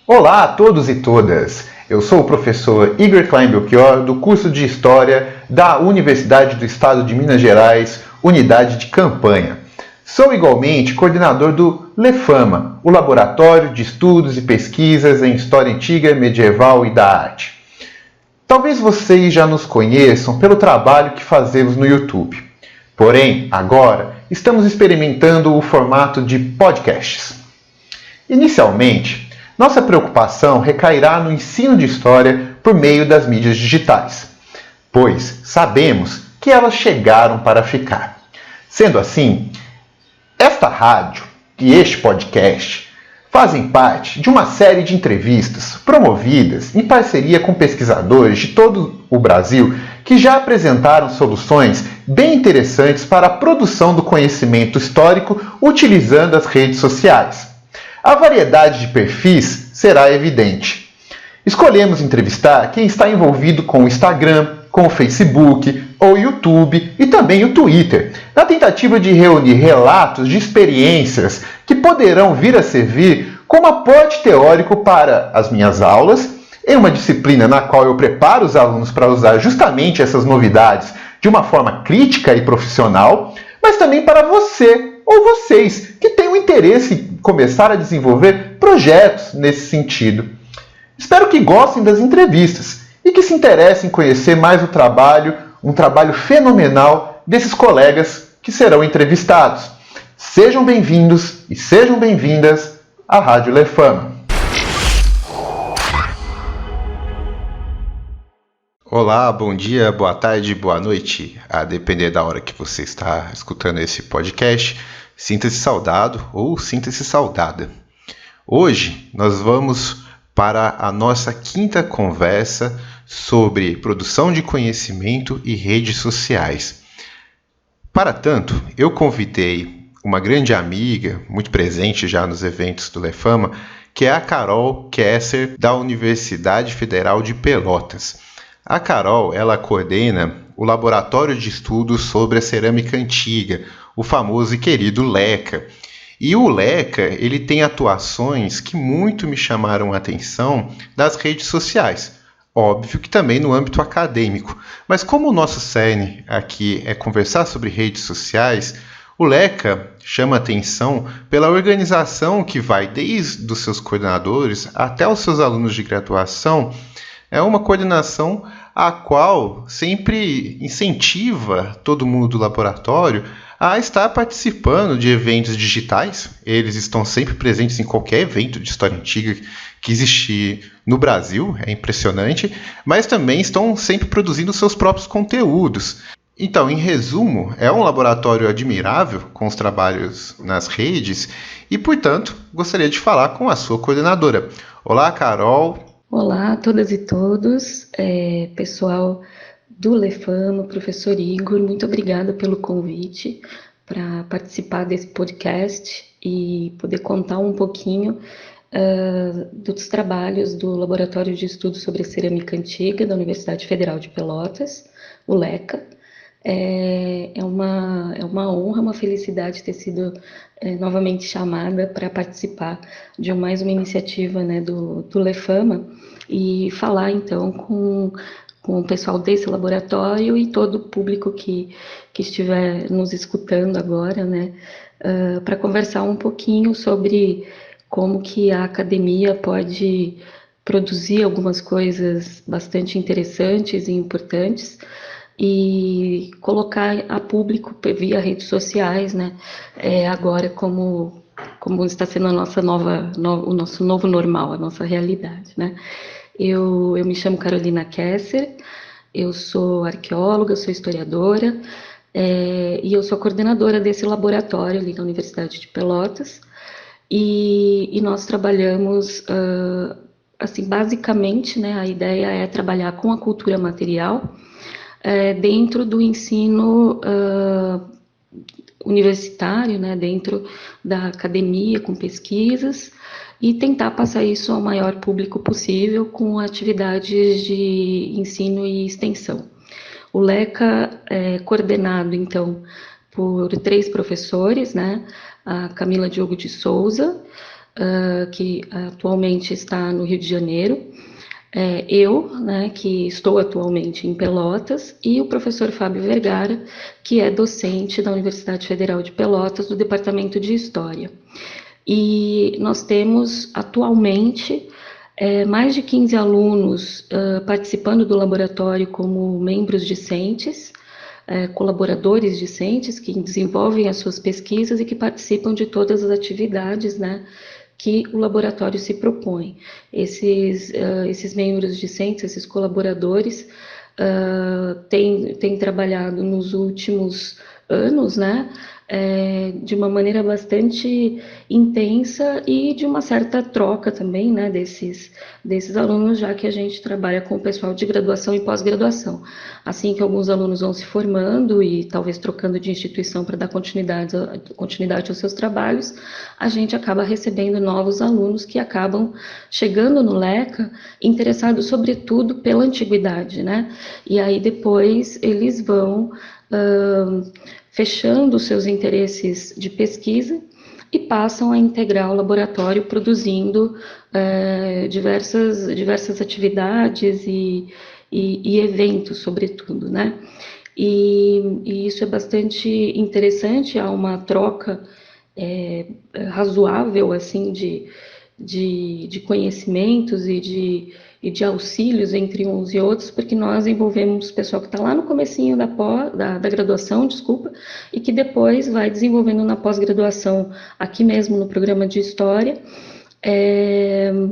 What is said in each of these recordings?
Olá a todos e todas! Eu sou o professor Igor Klein Belchior, do curso de História da Universidade do Estado de Minas Gerais, Unidade de Campanha. Sou igualmente coordenador do LEFAMA, o Laboratório de Estudos e Pesquisas em História Antiga, Medieval e da Arte. Talvez vocês já nos conheçam pelo trabalho que fazemos no YouTube. Porém, agora estamos experimentando o formato de podcasts. Inicialmente, nossa preocupação recairá no ensino de história por meio das mídias digitais, pois sabemos que elas chegaram para ficar. Sendo assim, esta rádio e este podcast fazem parte de uma série de entrevistas promovidas em parceria com pesquisadores de todo o Brasil que já apresentaram soluções bem interessantes para a produção do conhecimento histórico utilizando as redes sociais. A variedade de perfis será evidente. Escolhemos entrevistar quem está envolvido com o Instagram, com o Facebook, o YouTube e também o Twitter, na tentativa de reunir relatos de experiências que poderão vir a servir como aporte teórico para as minhas aulas, em uma disciplina na qual eu preparo os alunos para usar justamente essas novidades de uma forma crítica e profissional, mas também para você ou vocês que têm o interesse em começar a desenvolver projetos nesse sentido. Espero que gostem das entrevistas e que se interessem em conhecer mais o trabalho, um trabalho fenomenal desses colegas que serão entrevistados. Sejam bem-vindos e sejam bem-vindas à Rádio LEFAMA. Olá, bom dia, boa tarde, boa noite. A depender da hora que você está escutando esse podcast, sinta-se saudado ou sinta-se saudada. Hoje nós vamos para a nossa quinta conversa sobre produção de conhecimento e redes sociais. Para tanto, eu convidei uma grande amiga, muito presente já nos eventos do LEFAMA, que é a Carol Kesser, da Universidade Federal de Pelotas. A Carol, ela coordena o Laboratório de Estudos sobre a Cerâmica Antiga, o famoso e querido LECA. E o LECA, ele tem atuações que muito me chamaram a atenção das redes sociais. Óbvio que também no âmbito acadêmico. Mas como o nosso cerne aqui é conversar sobre redes sociais, o LECA chama atenção pela organização que vai desde os seus coordenadores até os seus alunos de graduação. É uma coordenação a qual sempre incentiva todo mundo do laboratório a estar participando de eventos digitais. Eles estão sempre presentes em qualquer evento de história antiga que existir no Brasil, é impressionante, mas também estão sempre produzindo seus próprios conteúdos. Então, em resumo, é um laboratório admirável com os trabalhos nas redes e, portanto, gostaria de falar com a sua coordenadora. Olá, Carol. Olá a todas e todos, pessoal do LEFAMA, professor Igor, muito obrigada pelo convite para participar desse podcast e poder contar um pouquinho dos trabalhos do Laboratório de Estudos sobre a Cerâmica Antiga da Universidade Federal de Pelotas, o LECA. É uma honra, uma felicidade ter sido novamente chamada para participar de mais uma iniciativa, né, do LEFAMA e falar então com o pessoal desse laboratório e todo o público que estiver nos escutando agora, né, para conversar um pouquinho sobre como que a academia pode produzir algumas coisas bastante interessantes e importantes e colocar a público via redes sociais, né, agora como está sendo o nosso novo normal, a nossa realidade, né. Eu me chamo Carolina Kesser, eu sou arqueóloga, sou historiadora, e eu sou coordenadora desse laboratório ali na Universidade de Pelotas, e nós trabalhamos, assim, basicamente, né, a ideia é trabalhar com a cultura material, dentro do ensino universitário, né, dentro da academia, com pesquisas, e tentar passar isso ao maior público possível com atividades de ensino e extensão. O LECA é coordenado, então, por 3 professores, né, a Camila Diogo de Souza, que atualmente está no Rio de Janeiro, eu, né, que estou atualmente em Pelotas, e o professor Fábio Vergara, que é docente da Universidade Federal de Pelotas, do Departamento de História. E nós temos atualmente mais de 15 alunos participando do laboratório como membros discentes, colaboradores discentes que desenvolvem as suas pesquisas e que participam de todas as atividades, né, que o laboratório se propõe. Esses membros discentes, esses colaboradores, têm trabalhado nos últimos anos, né, de uma maneira bastante intensa e de uma certa troca também, né, desses alunos, já que a gente trabalha com o pessoal de graduação e pós-graduação. Assim que alguns alunos vão se formando e talvez trocando de instituição para dar continuidade aos seus trabalhos, a gente acaba recebendo novos alunos que acabam chegando no LECA interessados sobretudo pela antiguidade, né? E aí depois eles vão fechando seus interesses de pesquisa e passam a integrar o laboratório produzindo diversas atividades e eventos, sobretudo, né? E isso é bastante interessante, há uma troca razoável, assim, de conhecimentos e de auxílios entre uns e outros, porque nós envolvemos pessoal que está lá no comecinho da graduação, desculpa, e que depois vai desenvolvendo na pós-graduação, aqui mesmo no programa de História,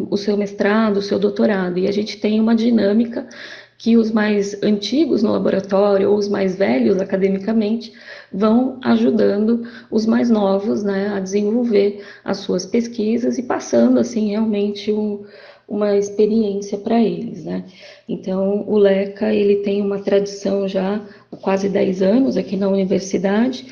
o seu mestrado, o seu doutorado, e a gente tem uma dinâmica que os mais antigos no laboratório, ou os mais velhos academicamente, vão ajudando os mais novos, né, a desenvolver as suas pesquisas e passando, assim, realmente uma experiência para eles, né. Então, o LECA, ele tem uma tradição já há quase 10 anos aqui na universidade,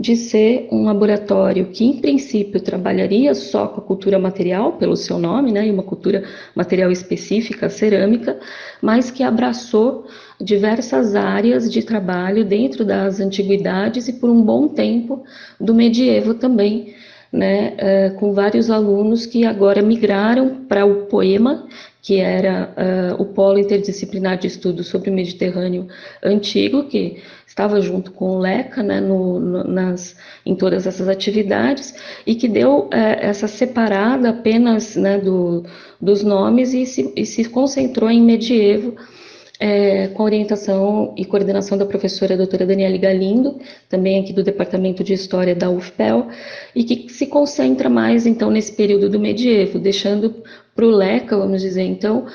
de ser um laboratório que, em princípio, trabalharia só com a cultura material, pelo seu nome, né, e uma cultura material específica, a cerâmica, mas que abraçou diversas áreas de trabalho dentro das antiguidades e, por um bom tempo, do medievo também, né, com vários alunos que agora migraram para o POEMA, que era o Polo Interdisciplinar de Estudos sobre o Mediterrâneo Antigo, que estava junto com o LECA, né, em todas essas atividades, e que deu essa separada apenas, né, dos nomes e se concentrou em medievo, com a orientação e coordenação da professora doutora Daniele Galindo, também aqui do Departamento de História da UFPEL, e que se concentra mais, então, nesse período do medievo, deixando para o LECA, vamos dizer, então,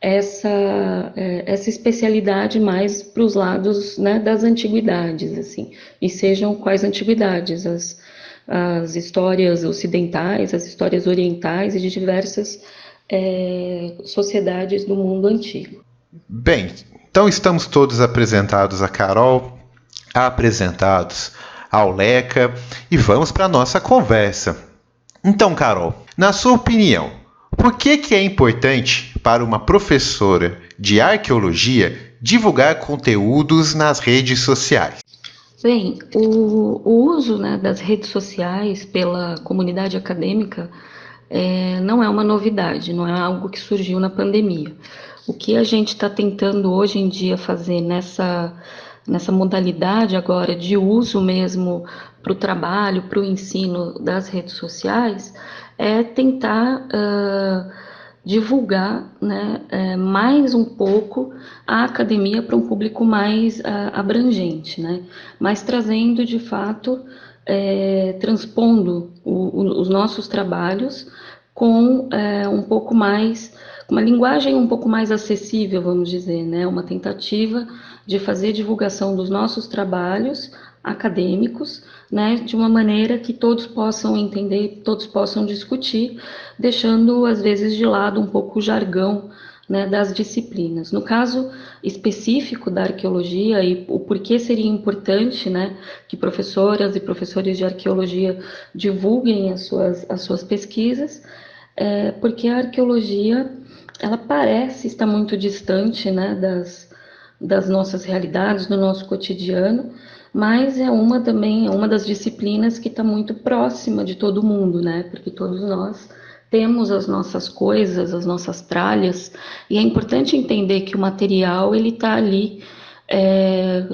essa especialidade mais para os lados, né, das antiguidades, assim, e sejam quais antiguidades, as histórias ocidentais, as histórias orientais e de diversas sociedades do mundo antigo. Bem, então estamos todos apresentados a Carol, apresentados ao LECA e vamos para a nossa conversa. Então, Carol, na sua opinião, por que é importante para uma professora de arqueologia divulgar conteúdos nas redes sociais? Bem, o uso, né, das redes sociais pela comunidade acadêmica não é uma novidade, não é algo que surgiu na pandemia. O que a gente está tentando hoje em dia fazer nessa modalidade agora de uso mesmo para o trabalho, para o ensino das redes sociais, é tentar divulgar, né, mais um pouco a academia para um público mais abrangente, né, mas trazendo de fato, transpondo os nossos trabalhos com um pouco mais, uma linguagem um pouco mais acessível, vamos dizer, né, uma tentativa de fazer divulgação dos nossos trabalhos acadêmicos, né, de uma maneira que todos possam entender, todos possam discutir, deixando às vezes de lado um pouco o jargão, né, das disciplinas. No caso específico da arqueologia e o porquê seria importante, né, que professoras e professores de arqueologia divulguem as suas pesquisas, porque a arqueologia ela parece estar muito distante, né, das nossas realidades, do nosso cotidiano, mas é uma das disciplinas que está muito próxima de todo mundo, né, porque todos nós temos as nossas coisas, as nossas tralhas, e é importante entender que o material ele está ali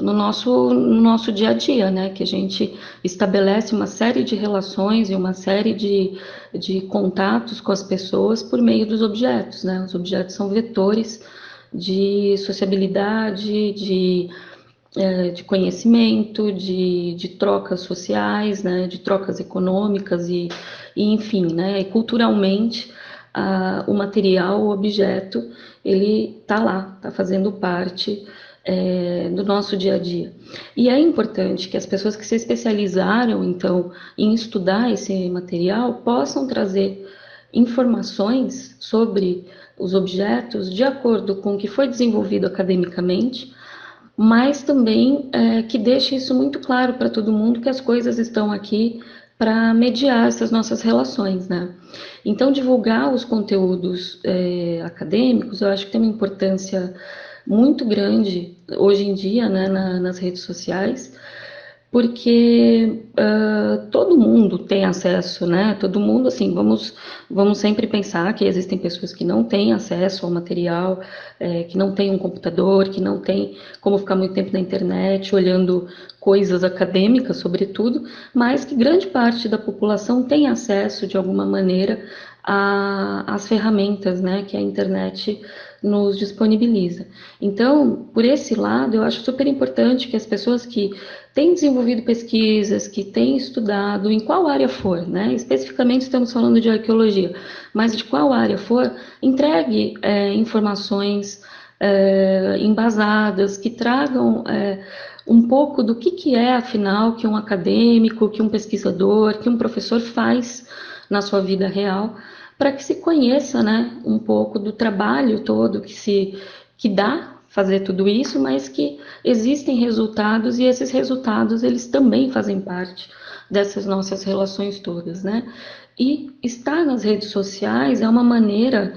no nosso dia a dia, né? Que a gente estabelece uma série de relações e uma série de contatos com as pessoas por meio dos objetos, né? Os objetos são vetores de sociabilidade, de conhecimento, de trocas sociais, né, de trocas econômicas e enfim, né, e culturalmente o material, o objeto, ele está lá, está fazendo parte do nosso dia a dia. E é importante que as pessoas que se especializaram, então, em estudar esse material possam trazer informações sobre os objetos de acordo com o que foi desenvolvido academicamente, mas também que deixe isso muito claro para todo mundo que as coisas estão aqui para mediar essas nossas relações, né? Então, divulgar os conteúdos acadêmicos, eu acho que tem uma importância muito grande hoje em dia, né, nas redes sociais, porque todo mundo tem acesso, né? Todo mundo, assim, vamos sempre pensar que existem pessoas que não têm acesso ao material, que não têm um computador, que não têm como ficar muito tempo na internet olhando coisas acadêmicas, sobretudo, mas que grande parte da população tem acesso, de alguma maneira, às ferramentas, né, que a internet nos disponibiliza. Então, por esse lado, eu acho super importante que as pessoas que têm desenvolvido pesquisas, que têm estudado, em qual área for, né? Especificamente estamos falando de arqueologia, mas de qual área for, entregue informações embasadas, que tragam um pouco do que é, afinal, que um acadêmico, que um pesquisador, que um professor faz na sua vida real, para que se conheça, né, um pouco do trabalho todo que dá fazer tudo isso, mas que existem resultados e esses resultados eles também fazem parte dessas nossas relações todas, né? E estar nas redes sociais é uma maneira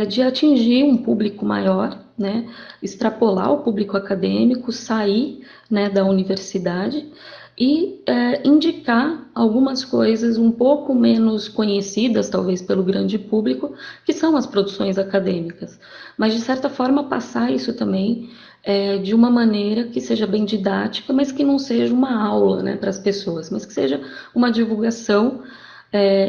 de atingir um público maior, né? Extrapolar o público acadêmico, sair, né, da universidade e indicar algumas coisas um pouco menos conhecidas, talvez pelo grande público, que são as produções acadêmicas. Mas, de certa forma, passar isso também de uma maneira que seja bem didática, mas que não seja uma aula, né, para as pessoas, mas que seja uma divulgação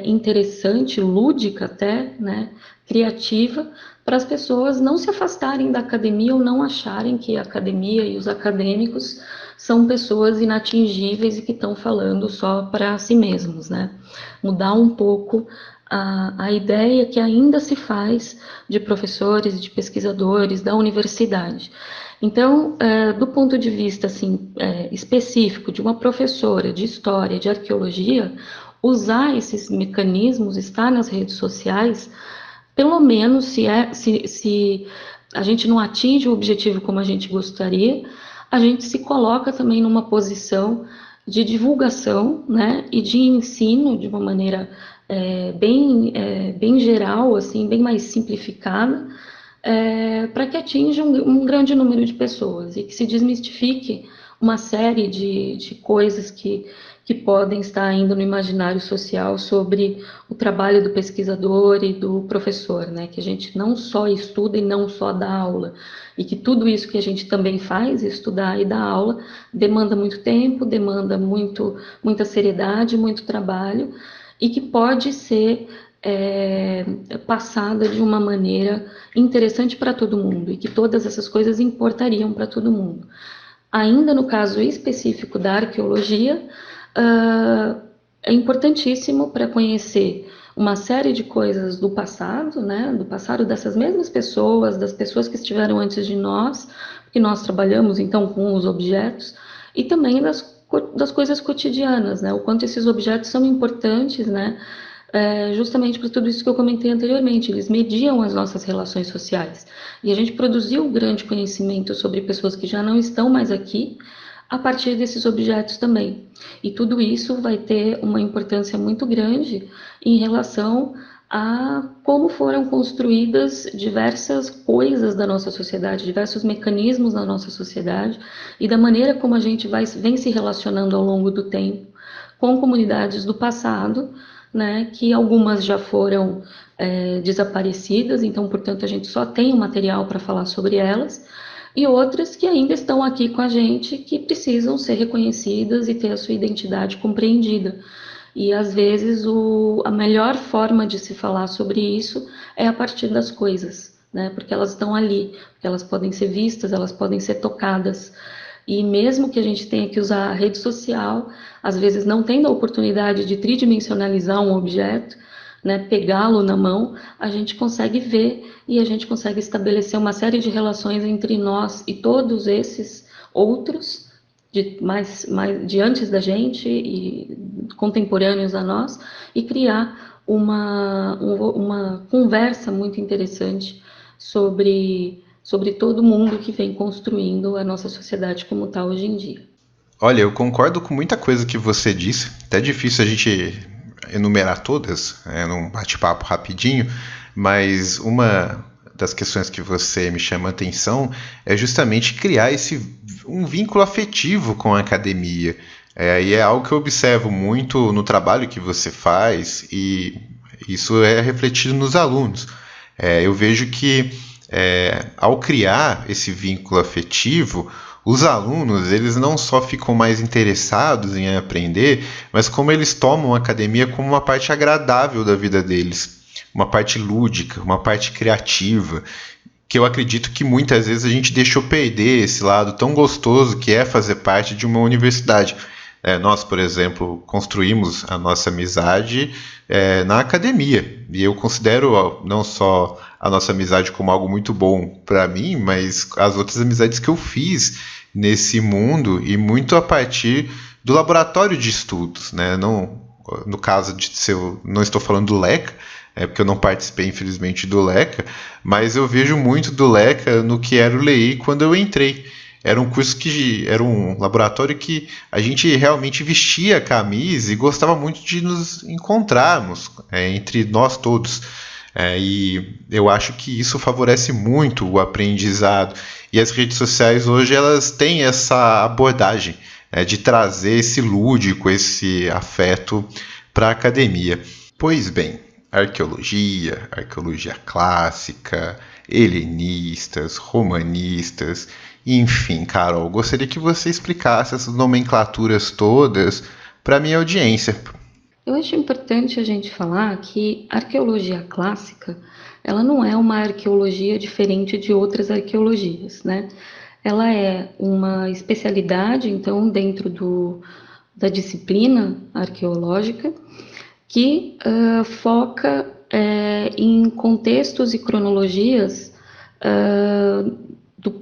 interessante, lúdica até, né, criativa, para as pessoas não se afastarem da academia ou não acharem que a academia e os acadêmicos são pessoas inatingíveis e que estão falando só para si mesmos, né? Mudar um pouco a ideia que ainda se faz de professores e de pesquisadores da universidade. Então, do ponto de vista assim, específico de uma professora de história, de arqueologia, usar esses mecanismos, estar nas redes sociais, pelo menos se a gente não atinge o objetivo como a gente gostaria, a gente se coloca também numa posição de divulgação, né, e de ensino de uma maneira bem geral, assim, bem mais simplificada, para que atinja um grande número de pessoas e que se desmistifique uma série de coisas que podem estar ainda no imaginário social sobre o trabalho do pesquisador e do professor, né? Que a gente não só estuda e não só dá aula, e que tudo isso que a gente também faz, estudar e dar aula, demanda muito tempo, demanda muita seriedade, muito trabalho, e que pode ser passada de uma maneira interessante para todo mundo, e que todas essas coisas importariam para todo mundo. Ainda no caso específico da arqueologia, é importantíssimo para conhecer uma série de coisas do passado, né, do passado dessas mesmas pessoas, das pessoas que estiveram antes de nós, que nós trabalhamos então com os objetos, e também das coisas cotidianas, né, o quanto esses objetos são importantes, né, justamente por tudo isso que eu comentei anteriormente, eles mediam as nossas relações sociais. E a gente produziu um grande conhecimento sobre pessoas que já não estão mais aqui, a partir desses objetos também. E tudo isso vai ter uma importância muito grande em relação a como foram construídas diversas coisas da nossa sociedade, diversos mecanismos da nossa sociedade, e da maneira como a gente vem se relacionando ao longo do tempo com comunidades do passado, né, que algumas já foram desaparecidas, então, portanto, a gente só tem o material para falar sobre elas, e outras que ainda estão aqui com a gente, que precisam ser reconhecidas e ter a sua identidade compreendida. E às vezes a melhor forma de se falar sobre isso é a partir das coisas, né? Porque elas estão ali, porque elas podem ser vistas, elas podem ser tocadas. E mesmo que a gente tenha que usar a rede social, às vezes não tendo a oportunidade de tridimensionalizar um objeto, né, pegá-lo na mão, a gente consegue ver e a gente consegue estabelecer uma série de relações entre nós e todos esses outros de antes da gente e contemporâneos a nós, e criar uma conversa muito interessante sobre todo mundo que vem construindo a nossa sociedade como está hoje em dia. Olha, eu concordo com muita coisa que você disse. Até difícil a gente enumerar todas, num bate-papo rapidinho, mas uma das questões que você me chama a atenção é justamente criar um vínculo afetivo com a academia. E é algo que eu observo muito no trabalho que você faz, e isso é refletido nos alunos. Eu vejo que ao criar esse vínculo afetivo, os alunos, eles não só ficam mais interessados em aprender, mas como eles tomam a academia como uma parte agradável da vida deles, uma parte lúdica, uma parte criativa, que eu acredito que muitas vezes a gente deixou perder esse lado tão gostoso que é fazer parte de uma universidade. Nós, por exemplo, construímos a nossa amizade na academia, e eu considero não só a nossa amizade como algo muito bom para mim, mas as outras amizades que eu fiz nesse mundo, e muito a partir do laboratório de estudos, né? Não, no caso de não estou falando do LECA, porque eu não participei, infelizmente, do LECA, mas eu vejo muito do LECA no que era o LEI quando eu entrei. Era um curso era um laboratório que a gente realmente vestia a camisa e gostava muito de nos encontrarmos entre nós todos. E eu acho que isso favorece muito o aprendizado. E as redes sociais hoje, elas têm essa abordagem de trazer esse lúdico, esse afeto para a academia. Pois bem, arqueologia clássica, helenistas, romanistas, enfim, Carol, gostaria que você explicasse essas nomenclaturas todas para a minha audiência. Eu acho importante a gente falar que a arqueologia clássica, ela não é uma arqueologia diferente de outras arqueologias, né? Ela é uma especialidade, então, dentro da disciplina arqueológica, que foca em contextos e cronologias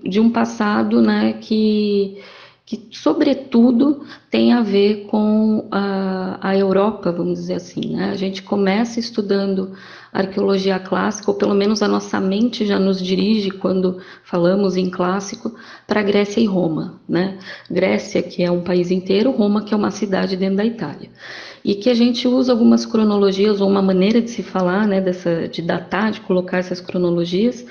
de um passado, né, que sobretudo tem a ver com a Europa, vamos dizer assim, né? A gente começa estudando arqueologia clássica, ou pelo menos a nossa mente já nos dirige, quando falamos em clássico, para Grécia e Roma, né? Grécia, que é um país inteiro, Roma, que é uma cidade dentro da Itália. E que a gente usa algumas cronologias, ou uma maneira de se falar, né, de datar, de colocar essas cronologias,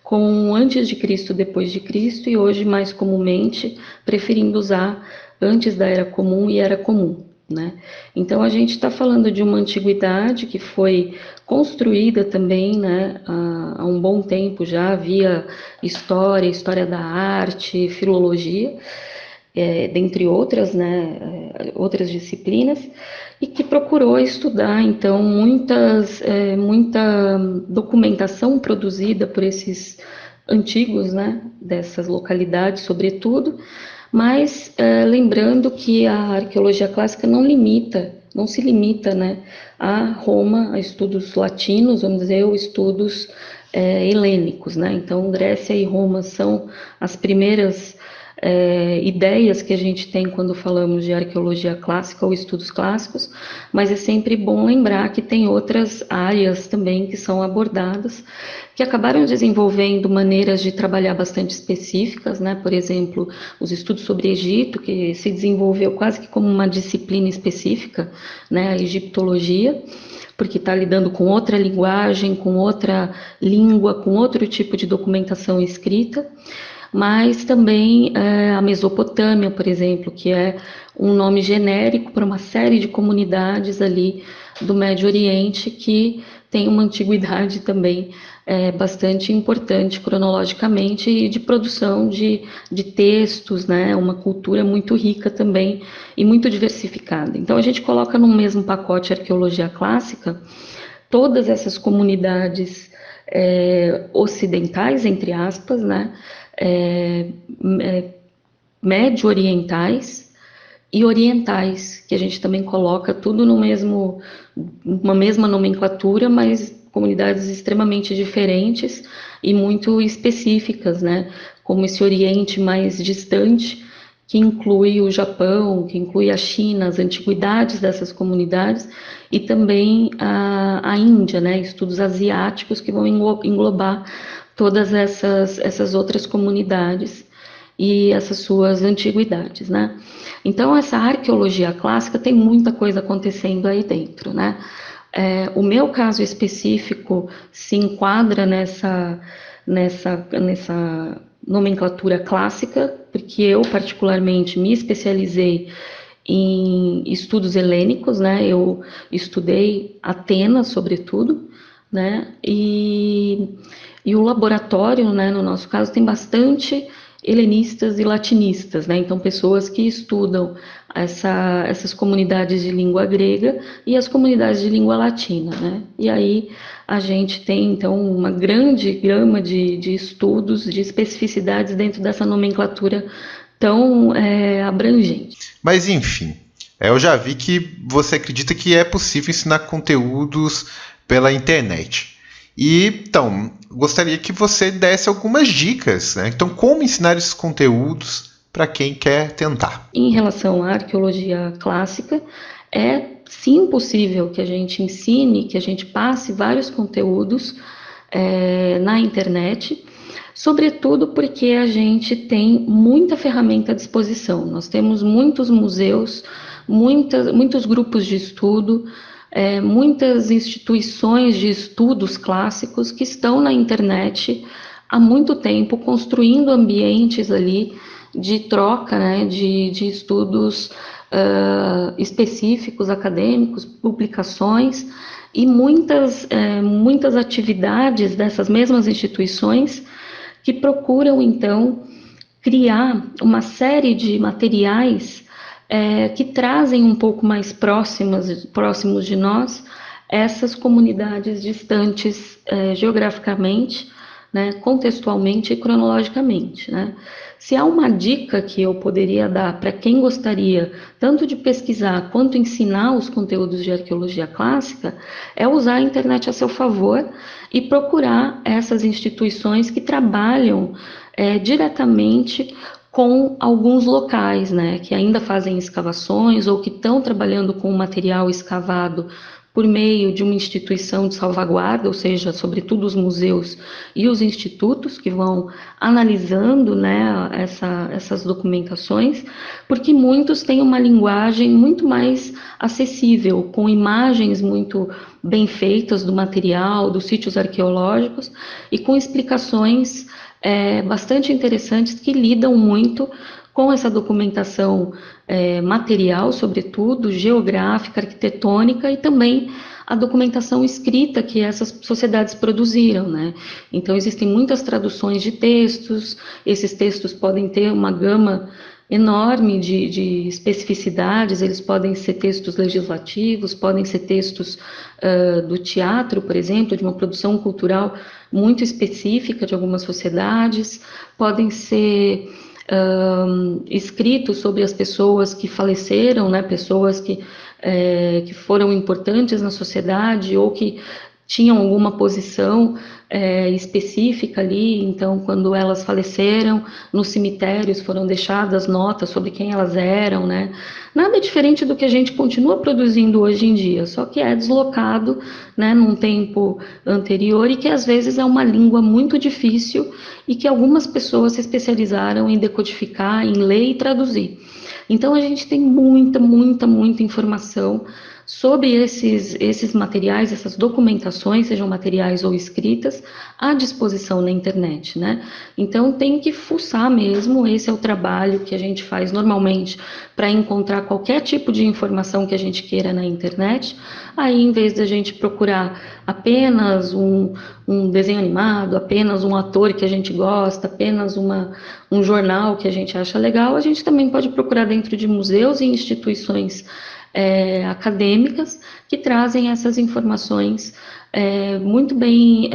com antes de Cristo, depois de Cristo, e hoje, mais comumente, preferindo usar antes da Era Comum e Era Comum, né? Então, a gente está falando de uma antiguidade que foi construída também, né, há um bom tempo já, via história da arte, filologia, dentre outras, né, outras disciplinas, e que procurou estudar, então, muita documentação produzida por esses antigos, né, dessas localidades, sobretudo, mas lembrando que a arqueologia clássica não se limita, né, a Roma, a estudos latinos, vamos dizer, ou estudos helênicos, né? Então, Grécia e Roma são as primeiras ideias que a gente tem quando falamos de arqueologia clássica ou estudos clássicos, mas é sempre bom lembrar que tem outras áreas também que são abordadas, que acabaram desenvolvendo maneiras de trabalhar bastante específicas, né? Por exemplo, os estudos sobre Egito, que se desenvolveu quase que como uma disciplina específica, né? A egiptologia, porque está lidando com outra linguagem, com outra língua, com outro tipo de documentação escrita. mas também a Mesopotâmia, por exemplo, que é um nome genérico para uma série de comunidades ali do Médio Oriente que tem uma antiguidade também bastante importante cronologicamente e de produção de textos, né? Uma cultura muito rica também e muito diversificada. Então a gente coloca no mesmo pacote arqueologia clássica todas essas comunidades ocidentais, entre aspas, né? Médio-orientais e orientais, que a gente também coloca tudo no mesmo, uma mesma nomenclatura, mas comunidades extremamente diferentes e muito específicas, né? Como esse Oriente mais distante, que inclui o Japão, que inclui a China, as antiguidades dessas comunidades, e também a Índia, né? Estudos asiáticos que vão englobar todas essas outras comunidades e essas suas antiguidades, né? Então, essa arqueologia clássica tem muita coisa acontecendo aí dentro, né? O meu caso específico se enquadra nessa nomenclatura clássica, porque eu particularmente me especializei em estudos helênicos, né? Eu estudei Atenas, sobretudo, né? E o laboratório, né, no nosso caso, tem bastante helenistas e latinistas, né? Então, pessoas que estudam essas comunidades de língua grega e as comunidades de língua latina, né? E aí a gente tem, então, uma grande gama de estudos, de especificidades dentro dessa nomenclatura tão abrangente. Mas, enfim, eu já vi que você acredita que é possível ensinar conteúdos pela internet. E, então, gostaria que você desse algumas dicas, né? Então, como ensinar esses conteúdos para quem quer tentar? Em relação à arqueologia clássica, é sim possível que a gente ensine, que a gente passe vários conteúdos na internet, sobretudo porque a gente tem muita ferramenta à disposição. Nós temos muitos museus, muitos grupos de estudo, muitas instituições de estudos clássicos que estão na internet há muito tempo, construindo ambientes ali de troca, né, de estudos específicos, acadêmicos, publicações e muitas atividades dessas mesmas instituições que procuram, então, criar uma série de materiais que trazem um pouco mais próximos de nós essas comunidades distantes geograficamente, né, contextualmente e cronologicamente, né? Se há uma dica que eu poderia dar para quem gostaria tanto de pesquisar quanto ensinar os conteúdos de arqueologia clássica, é usar a internet a seu favor e procurar essas instituições que trabalham diretamente com alguns locais, né, que ainda fazem escavações ou que estão trabalhando com material escavado por meio de uma instituição de salvaguarda, ou seja, sobretudo os museus e os institutos que vão analisando, né, essas documentações, porque muitos têm uma linguagem muito mais acessível, com imagens muito bem feitas do material, dos sítios arqueológicos e com explicações bastante interessantes que lidam muito com essa documentação material, sobretudo, geográfica, arquitetônica e também a documentação escrita que essas sociedades produziram, né? Então, existem muitas traduções de textos, esses textos podem ter uma gama enorme de especificidades, eles podem ser textos legislativos, podem ser textos do teatro, por exemplo, de uma produção cultural muito específica de algumas sociedades, podem ser escritos sobre as pessoas que faleceram, né, pessoas que foram importantes na sociedade ou que tinham alguma posição específica ali, então quando elas faleceram, nos cemitérios foram deixadas notas sobre quem elas eram, né? Nada diferente do que a gente continua produzindo hoje em dia, só que é deslocado, né, num tempo anterior e que às vezes é uma língua muito difícil e que algumas pessoas se especializaram em decodificar, em ler e traduzir. Então a gente tem muita informação sobre esses materiais, essas documentações, sejam materiais ou escritas, à disposição na internet, né? Então tem que fuçar mesmo, esse é o trabalho que a gente faz normalmente para encontrar qualquer tipo de informação que a gente queira na internet. Aí, em vez de a gente procurar apenas um desenho animado, apenas um ator que a gente gosta, apenas um jornal que a gente acha legal, a gente também pode procurar dentro de museus e instituições acadêmicas que trazem essas informações muito bem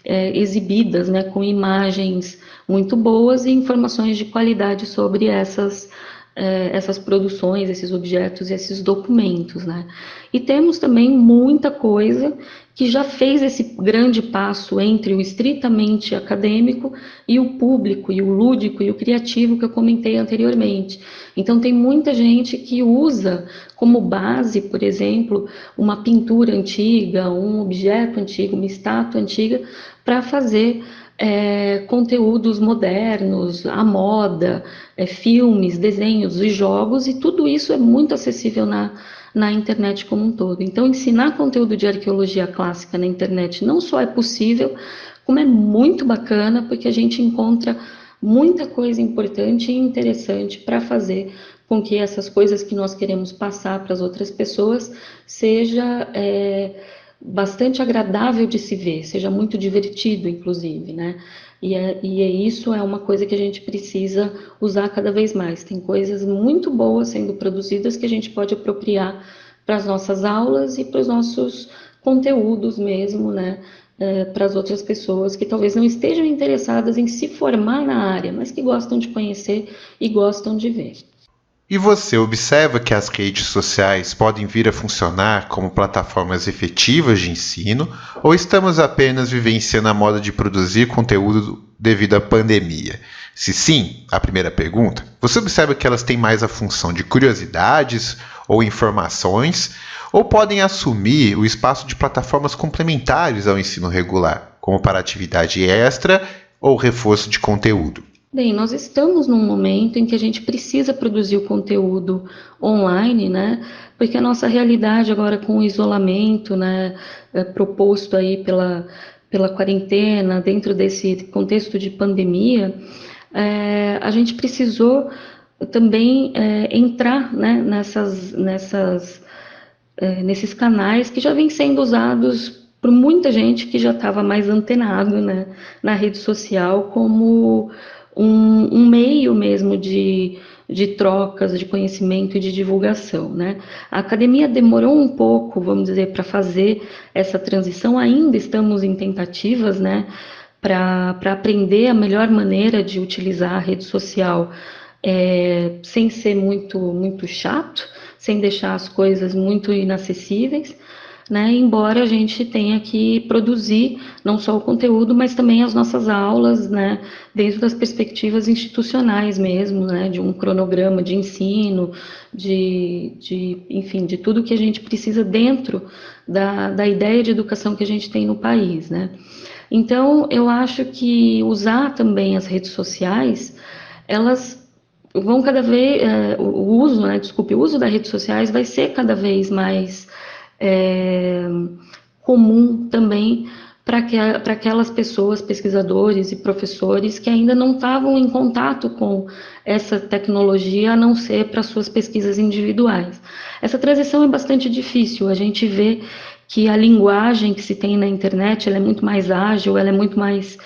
exibidas, né, com imagens muito boas e informações de qualidade sobre essas produções, esses objetos e esses documentos, né? E temos também muita coisa que já fez esse grande passo entre o estritamente acadêmico e o público, e o lúdico, e o criativo que eu comentei anteriormente. Então tem muita gente que usa como base, por exemplo, uma pintura antiga, um objeto antigo, uma estátua antiga, para fazer conteúdos modernos, a moda, filmes, desenhos e jogos, e tudo isso é muito acessível na internet como um todo. Então, ensinar conteúdo de arqueologia clássica na internet não só é possível, como é muito bacana, porque a gente encontra muita coisa importante e interessante para fazer com que essas coisas que nós queremos passar para as outras pessoas seja bastante agradável de se ver, seja muito divertido, inclusive, né? Isso é uma coisa que a gente precisa usar cada vez mais. Tem coisas muito boas sendo produzidas que a gente pode apropriar para as nossas aulas e para os nossos conteúdos mesmo, né? Para as outras pessoas que talvez não estejam interessadas em se formar na área, mas que gostam de conhecer e gostam de ver. E você observa que as redes sociais podem vir a funcionar como plataformas efetivas de ensino, ou estamos apenas vivenciando a moda de produzir conteúdo devido à pandemia? Se sim, a primeira pergunta, você observa que elas têm mais a função de curiosidades ou informações, ou podem assumir o espaço de plataformas complementares ao ensino regular, como para atividade extra ou reforço de conteúdo? Bem, nós estamos num momento em que a gente precisa produzir o conteúdo online, né? Porque a nossa realidade agora com o isolamento, né, proposto aí pela quarentena, dentro desse contexto de pandemia, a gente precisou também entrar, né, nesses canais que já vêm sendo usados por muita gente que já estava mais antenado, né, na rede social como um meio mesmo de trocas, de conhecimento e de divulgação, né? A academia demorou um pouco, vamos dizer, para fazer essa transição, ainda estamos em tentativas, né, para aprender a melhor maneira de utilizar a rede social sem ser muito chato, sem deixar as coisas muito inacessíveis, né? Embora a gente tenha que produzir não só o conteúdo, mas também as nossas aulas, né? Dentro das perspectivas institucionais mesmo, né? De um cronograma de ensino, enfim, de tudo que a gente precisa dentro da ideia de educação que a gente tem no país, né? Então, eu acho que usar também as redes sociais, elas vão cada vez, o uso das redes sociais vai ser cada vez mais comum também para aquelas pessoas, pesquisadores e professores que ainda não estavam em contato com essa tecnologia, a não ser para suas pesquisas individuais. Essa transição é bastante difícil, a gente vê que a linguagem que se tem na internet ela é muito mais ágil, ela é muito mais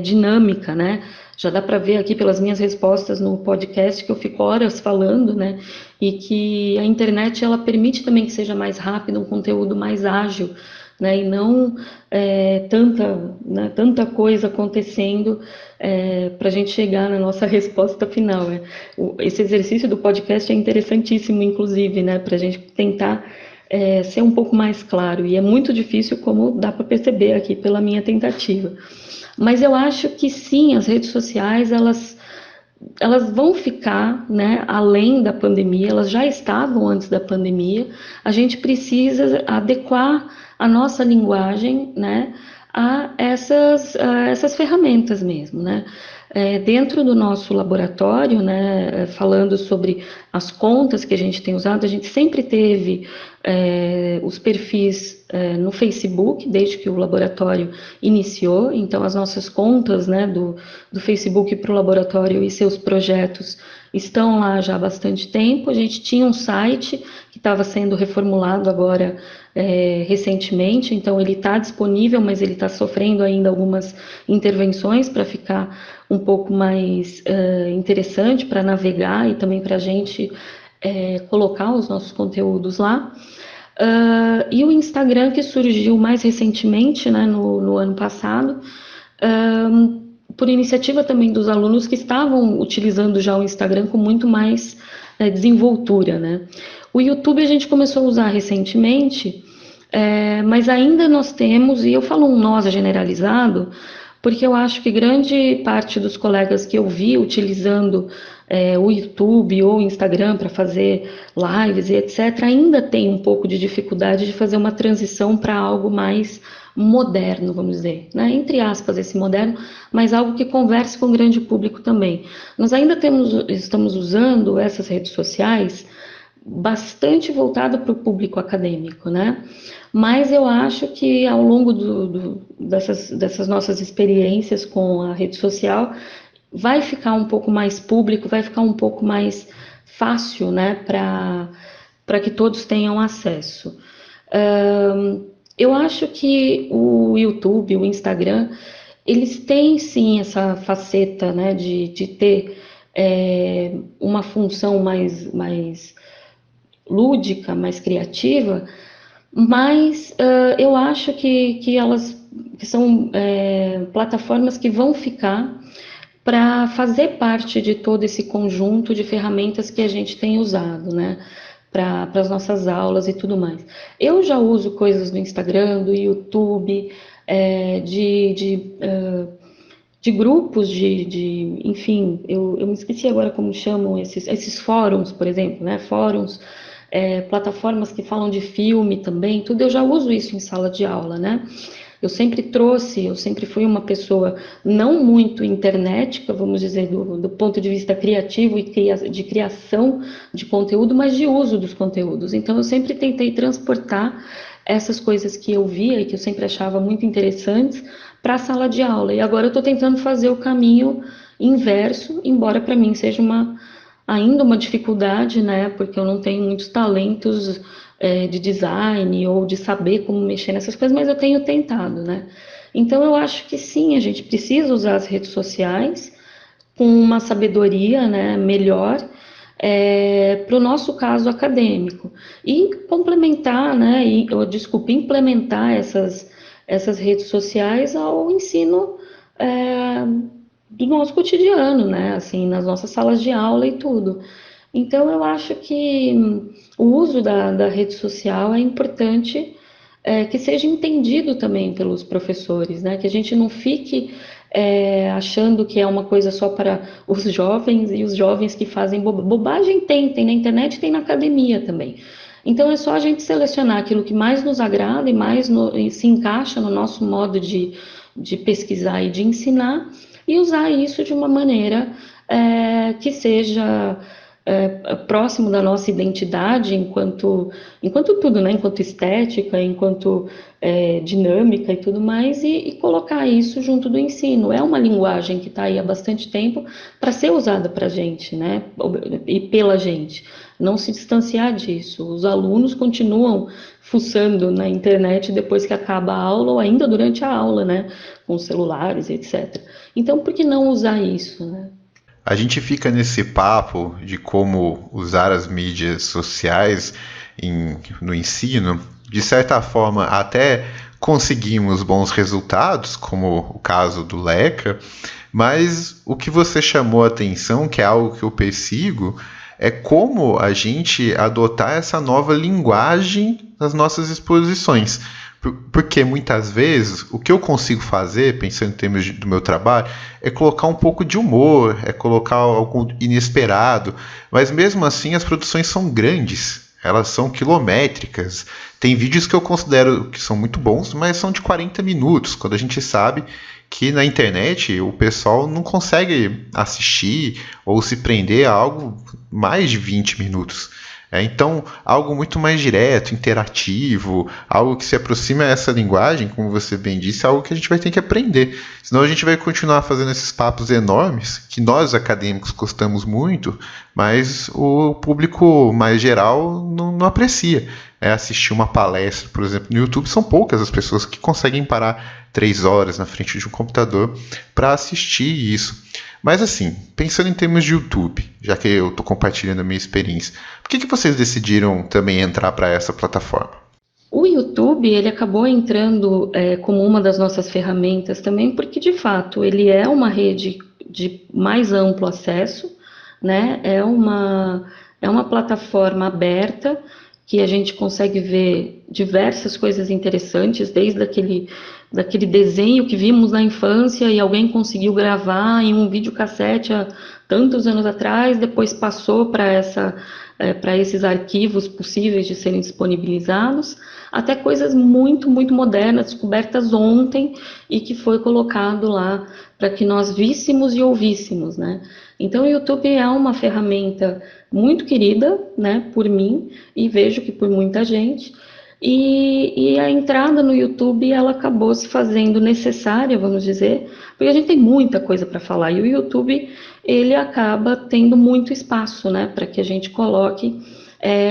dinâmica, né? Já dá para ver aqui pelas minhas respostas no podcast que eu fico horas falando, né? E que a internet ela permite também que seja mais rápido, um conteúdo mais ágil, né? E não tanta coisa acontecendo para a gente chegar na nossa resposta final. Esse exercício do podcast é interessantíssimo, inclusive, né? Para a gente tentar ser um pouco mais claro. E é muito difícil, como dá para perceber aqui pela minha tentativa. Mas eu acho que sim, as redes sociais, elas vão ficar, né, além da pandemia, elas já estavam antes da pandemia, a gente precisa adequar a nossa linguagem, né, a essas ferramentas mesmo, né. Dentro do nosso laboratório, né, falando sobre as contas que a gente tem usado, a gente sempre teve os perfis no Facebook, desde que o laboratório iniciou. Então, as nossas contas, né, do Facebook para o laboratório e seus projetos estão lá já há bastante tempo. A gente tinha um site que estava sendo reformulado agora recentemente, então ele está disponível, mas ele está sofrendo ainda algumas intervenções para ficar um pouco mais interessante para navegar e também para a gente colocar os nossos conteúdos lá. E o Instagram, que surgiu mais recentemente, né, no ano passado, por iniciativa também dos alunos que estavam utilizando já o Instagram com muito mais desenvoltura, né? O YouTube a gente começou a usar recentemente, mas ainda nós temos, e eu falo um nós generalizado, porque eu acho que grande parte dos colegas que eu vi utilizando o YouTube ou o Instagram para fazer lives e etc., ainda tem um pouco de dificuldade de fazer uma transição para algo mais moderno, vamos dizer, né? Entre aspas, esse moderno, mas algo que converse com o grande público também. Nós ainda estamos usando essas redes sociais bastante voltado para o público acadêmico, né? Mas eu acho que ao longo dessas nossas experiências com a rede social, vai ficar um pouco mais público, vai ficar um pouco mais fácil, né, para que todos tenham acesso. Eu acho que o YouTube, o Instagram, eles têm sim essa faceta, né, de ter uma função mais lúdica, mais criativa, mas eu acho que elas que são plataformas que vão ficar para fazer parte de todo esse conjunto de ferramentas que a gente tem usado, né? Para as nossas aulas e tudo mais. Eu já uso coisas do Instagram, do YouTube, de grupos enfim, eu me esqueci agora como chamam esses fóruns, por exemplo, né? Fóruns, plataformas que falam de filme também, tudo, eu já uso isso em sala de aula, né? Eu sempre fui uma pessoa não muito internética, vamos dizer, do ponto de vista criativo e de criação de conteúdo, mas de uso dos conteúdos. Então, eu sempre tentei transportar essas coisas que eu via e que eu sempre achava muito interessantes para a sala de aula. E agora eu estou tentando fazer o caminho inverso, embora para mim seja ainda uma dificuldade, né? Porque eu não tenho muitos talentos de design ou de saber como mexer nessas coisas, mas eu tenho tentado, né? Então eu acho que sim, a gente precisa usar as redes sociais com uma sabedoria, né, melhor para o nosso caso acadêmico e complementar, né, implementar essas redes sociais ao ensino do nosso cotidiano, né, assim, nas nossas salas de aula e tudo. Então, eu acho que o uso da rede social é importante que seja entendido também pelos professores, né? Que a gente não fique achando que é uma coisa só para os jovens e os jovens que fazem bobagem tem na internet e tem na academia também. Então, é só a gente selecionar aquilo que mais nos agrada e se encaixa no nosso modo de pesquisar e de ensinar e usar isso de uma maneira que seja próximo da nossa identidade enquanto tudo, né? Enquanto estética, enquanto dinâmica e tudo mais, e colocar isso junto do ensino. É uma linguagem que está aí há bastante tempo para ser usada para a gente, né? E pela gente. Não se distanciar disso. Os alunos continuam fuçando na internet depois que acaba a aula ou ainda durante a aula, né? Com celulares, etc. Então, por que não usar isso, né? A gente fica nesse papo de como usar as mídias sociais no ensino. De certa forma, até conseguimos bons resultados, como o caso do LECA, mas o que você chamou a atenção, que é algo que eu persigo, é como a gente adotar essa nova linguagem nas nossas exposições. Porque muitas vezes o que eu consigo fazer, pensando em termos do meu trabalho, é colocar um pouco de humor, é colocar algo inesperado, mas mesmo assim as produções são grandes, elas são quilométricas. Tem vídeos que eu considero que são muito bons, mas são de 40 minutos, quando a gente sabe que na internet o pessoal não consegue assistir ou se prender a algo mais de 20 minutos. Então, algo muito mais direto, interativo, algo que se aproxima a essa linguagem, como você bem disse, é algo que a gente vai ter que aprender. Senão a gente vai continuar fazendo esses papos enormes, que nós acadêmicos gostamos muito, mas o público mais geral não aprecia. Assistir uma palestra, por exemplo, no YouTube, são poucas as pessoas que conseguem parar 3 horas na frente de um computador para assistir isso. Mas assim, pensando em termos de YouTube, já que eu estou compartilhando a minha experiência, por que vocês decidiram também entrar para essa plataforma? O YouTube, ele acabou entrando como uma das nossas ferramentas também, porque de fato ele é uma rede de mais amplo acesso, né? É uma plataforma aberta que a gente consegue ver diversas coisas interessantes, desde daquele desenho que vimos na infância e alguém conseguiu gravar em um videocassete há tantos anos atrás, depois passou para esses arquivos possíveis de serem disponibilizados, até coisas muito, muito modernas, descobertas ontem e que foi colocado lá para que nós víssemos e ouvíssemos, né? Então, o YouTube é uma ferramenta muito querida, né, por mim, e vejo que por muita gente, e a entrada no YouTube, ela acabou se fazendo necessária, vamos dizer, porque a gente tem muita coisa para falar, e o YouTube, ele acaba tendo muito espaço, né, para que a gente coloque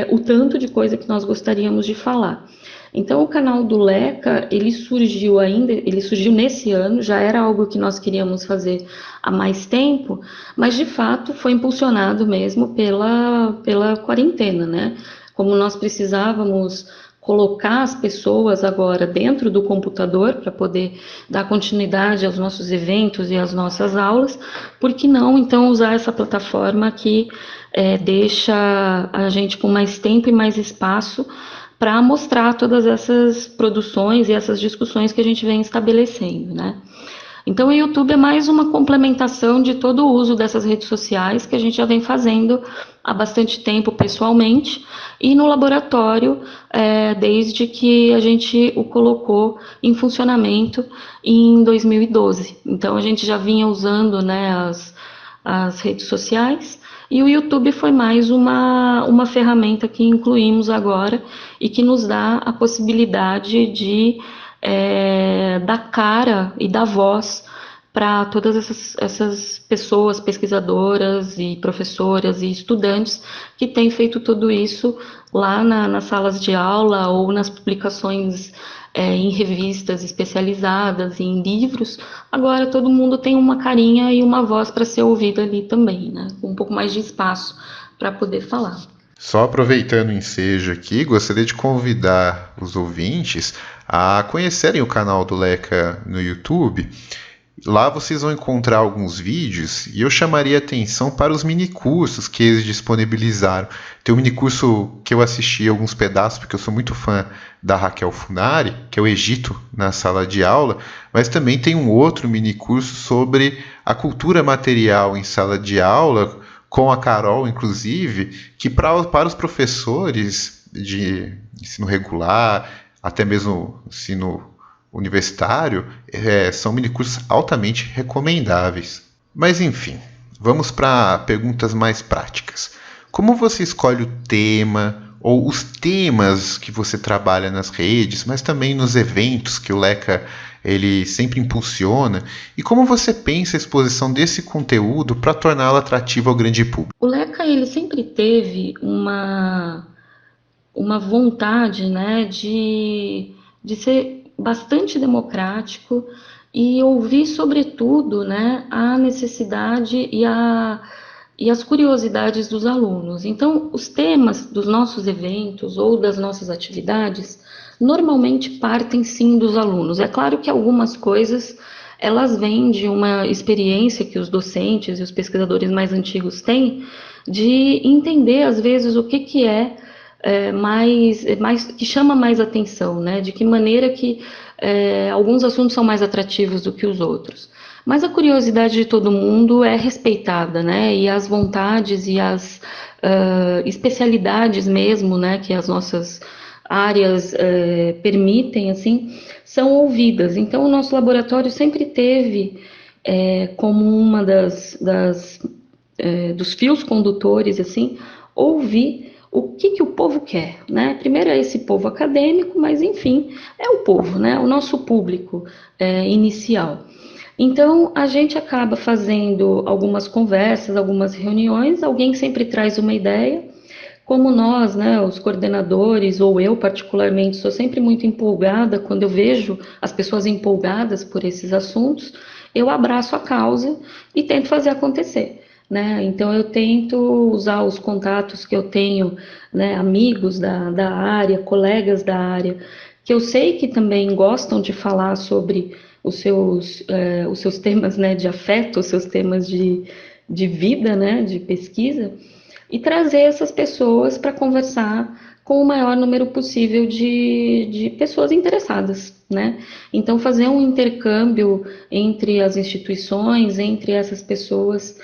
o tanto de coisa que nós gostaríamos de falar. Então, o canal do Leca, ele surgiu nesse ano, já era algo que nós queríamos fazer há mais tempo, mas de fato foi impulsionado mesmo pela quarentena, né? Como nós precisávamos colocar as pessoas agora dentro do computador para poder dar continuidade aos nossos eventos e às nossas aulas, por que não então usar essa plataforma que deixa a gente com mais tempo e mais espaço para mostrar todas essas produções e essas discussões que a gente vem estabelecendo, né? Então, o YouTube é mais uma complementação de todo o uso dessas redes sociais que a gente já vem fazendo há bastante tempo pessoalmente e no laboratório, desde que a gente o colocou em funcionamento em 2012. Então, a gente já vinha usando, né, as redes sociais, e o YouTube foi mais uma ferramenta que incluímos agora e que nos dá a possibilidade de dar cara e dar voz para todas essas pessoas, pesquisadoras e professoras e estudantes que têm feito tudo isso lá nas salas de aula ou nas publicações em revistas especializadas, em livros. Agora todo mundo tem uma carinha e uma voz para ser ouvida ali também, né? Com um pouco mais de espaço para poder falar. Só aproveitando o ensejo aqui, gostaria de convidar os ouvintes a conhecerem o canal do Leca no YouTube. Lá vocês vão encontrar alguns vídeos e eu chamaria atenção para os minicursos que eles disponibilizaram. Tem um minicurso que eu assisti alguns pedaços, porque eu sou muito fã da Raquel Funari, que é o Egito na sala de aula, mas também tem um outro minicurso sobre a cultura material em sala de aula, com a Carol, inclusive, que para os professores de ensino regular, até mesmo ensino universitário, são minicursos altamente recomendáveis. Mas enfim, vamos para perguntas mais práticas. Como você escolhe o tema ou os temas que você trabalha nas redes, mas também nos eventos que o Leca ele sempre impulsiona, e como você pensa a exposição desse conteúdo para torná-lo atrativo ao grande público? O Leca ele sempre teve uma vontade, né, de ser bastante democrático e ouvir, sobretudo, né, a necessidade e as curiosidades dos alunos. Então, os temas dos nossos eventos ou das nossas atividades normalmente partem sim dos alunos. É claro que algumas coisas elas vêm de uma experiência que os docentes e os pesquisadores mais antigos têm de entender às vezes o que que chama mais atenção, né? De que maneira que alguns assuntos são mais atrativos do que os outros. Mas a curiosidade de todo mundo é respeitada, né? E as vontades e as especialidades mesmo, né? Que as áreas permitem, assim, são ouvidas. Então, o nosso laboratório sempre teve como uma dos fios condutores, assim, ouvir o que o povo quer, né? Primeiro é esse povo acadêmico, mas enfim, é o povo, né? O nosso público inicial. Então, a gente acaba fazendo algumas conversas, algumas reuniões, alguém sempre traz uma ideia, como nós, né, os coordenadores, ou eu particularmente, sou sempre muito empolgada quando eu vejo as pessoas empolgadas por esses assuntos, eu abraço a causa e tento fazer acontecer. Né? Então, eu tento usar os contatos que eu tenho, né, amigos da área, colegas da área, que eu sei que também gostam de falar sobre os seus temas, né, de afeto, os seus temas de vida, né, de pesquisa, e trazer essas pessoas para conversar com o maior número possível de pessoas interessadas, né? Então, fazer um intercâmbio entre as instituições, entre essas pessoas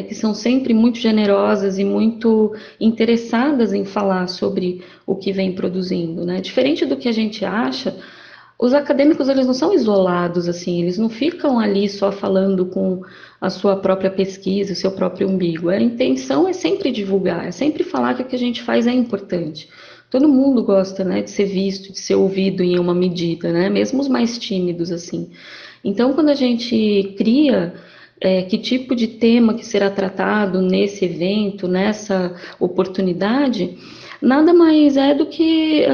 que são sempre muito generosas e muito interessadas em falar sobre o que vem produzindo, né? Diferente do que a gente acha, os acadêmicos, eles não são isolados, assim, eles não ficam ali só falando com a sua própria pesquisa, o seu próprio umbigo. A intenção é sempre divulgar, é sempre falar que o que a gente faz é importante. Todo mundo gosta, né, de ser visto, de ser ouvido em uma medida, né, mesmo os mais tímidos, assim. Então, quando a gente cria que tipo de tema que será tratado nesse evento, nessa oportunidade, nada mais é do que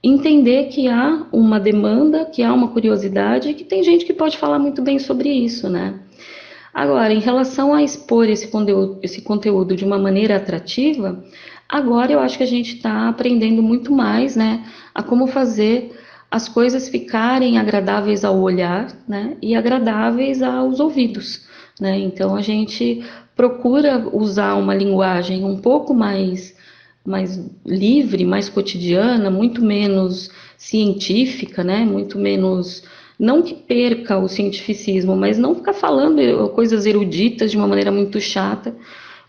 entender que há uma demanda, que há uma curiosidade, e que tem gente que pode falar muito bem sobre isso, né? Agora, em relação a expor esse conteúdo de uma maneira atrativa, agora eu acho que a gente está aprendendo muito mais, né, a como fazer as coisas ficarem agradáveis ao olhar, né, e agradáveis aos ouvidos, né? Então a gente procura usar uma linguagem um pouco mais livre, mais cotidiana, muito menos científica, né? Muito menos, não que perca o cientificismo, mas não ficar falando coisas eruditas de uma maneira muito chata,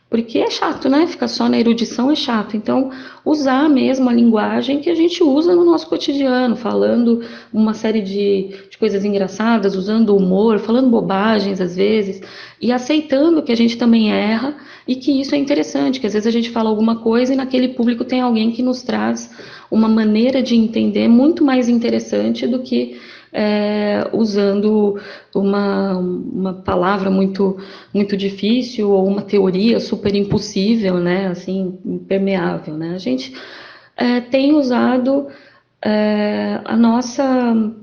porque é chato, né? Ficar só na erudição é chato. Então, usar mesmo a linguagem que a gente usa no nosso cotidiano, falando uma série de coisas engraçadas, usando humor, falando bobagens às vezes, e aceitando que a gente também erra e que isso é interessante, que às vezes a gente fala alguma coisa e naquele público tem alguém que nos traz uma maneira de entender muito mais interessante do que usando uma palavra muito difícil ou uma teoria super impossível, né, assim, impermeável, né? A gente tem usado a nossa,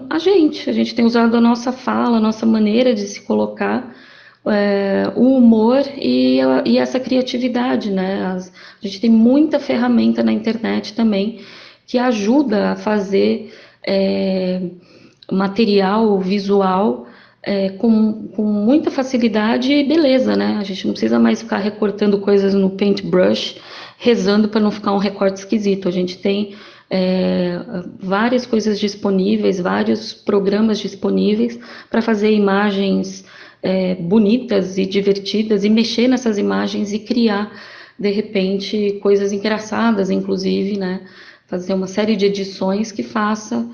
a gente tem usado a nossa fala, a nossa maneira de se colocar, o humor e essa criatividade, né? A gente tem muita ferramenta na internet também que ajuda a fazer material visual com muita facilidade e beleza, né? A gente não precisa mais ficar recortando coisas no paintbrush, rezando para não ficar um recorte esquisito. A gente tem várias coisas disponíveis, vários programas disponíveis para fazer imagens bonitas e divertidas e mexer nessas imagens e criar, de repente, coisas engraçadas, inclusive, né? Fazer uma série de edições que façam